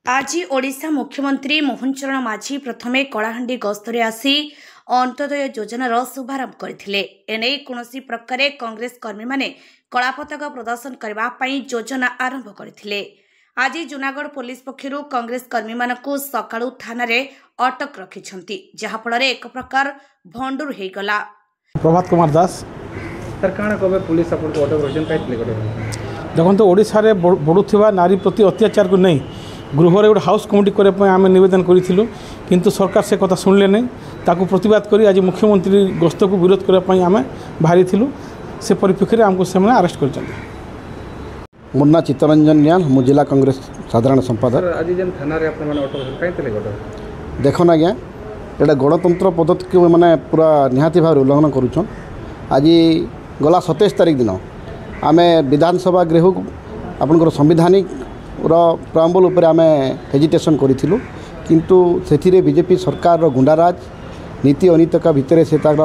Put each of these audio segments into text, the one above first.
आज ओडिशा मुख्यमंत्री मोहन चरण माझी प्रथमे कलाहांडी गस्तरे आसी अंत्योदय योजनार शुभारंभ करथिले। एने कोनोसी प्रकार कांग्रेस कर्मी माने कलापताक प्रदर्शन करने योजना आरंभ करथिले। आज जूनागढ़ पुलिस पक्षरु कांग्रेस कर्मी मानकु सकाळु थाना रे अटक रखिछंती, जहा फल एक प्रकार भंडूर हे गला। प्रभात कुमार दास सर काना कबे पुलिस आपन को अटक रखिछन काइतले गटे देखो ओडिशा रे बढ़ुवा नारी प्रति अत्याचार को नहीं गृह गोटे हाउस कमिटी करने आम नवेदन करूँ, किंतु सरकार से कथा शुणिले नहीं। ताकू प्रतिवाद करी आज मुख्यमंत्री गस्त को विरोध करने आम बाहरी थिलु। से परिप्रेक्षी आमको से अरेस्ट कर मुन्ना चित्तरंजन ज्ञान मु जिला कांग्रेस साधारण संपादक। आज जेन थाना रे आपन माने अटक काइतले गटे देखो आज्ञा एटा गणतंत्र पद्धति को मैंने पूरा निहाती भाव उल्लंघन करुछन। आज गला 27 तारीख दिन आम विधानसभा गृह आपनकर संविधानिक प्रेम्बल उपर आम हेजिटेशन करूँ, किंतु से बीजेपी सरकार गुंडाराज नीति अनीतिका भितर से तार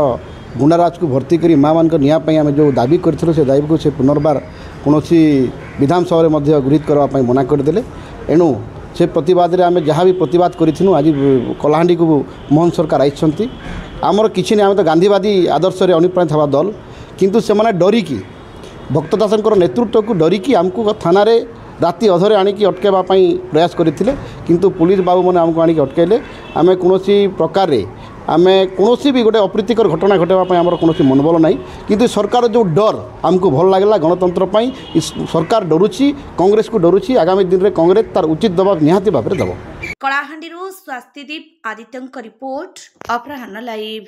गुंडाराज को भर्ती करी माँ मान नियापाई आम जो दाबी करूँ से दाबी को से पुनर्बार कौन विधानसभा गृहीत करने मना करदे। एणु से प्रतिवाद रे आम जहाँ भी प्रतिवाद करूँ आज कलाहांडी को मोहन सरकार आई आमर किसी नहीं। आम तो गांधीवादी आदर्श रे अनुप्राणित हवा दल, किंतु से मैंने डरिकी भक्त दासंकर नेतृत्व को डरिकी आमको थाना रे राति अधरे आणिकी अटकाइबा प्रयास करथिले, किंतु पुलिस बाबू मैंने आमको आणिकी अटकाइले। आम कौन प्रकार रे आम कौन भी गोटे अप्रीतिकर घटना घटाइबा आमर कौन मनोबल नहीं, किंतु सरकार जो डर आमको भल लगला गणतंत्र सरकार डरुची, कांग्रेस को डरुची। आगामी दिन में कांग्रेस तार उचित दबाव निहाती भाव में देव। कलाहांडी स्वास्तिदीप आदित्यंक रिपोर्ट अपराह्न लाइव।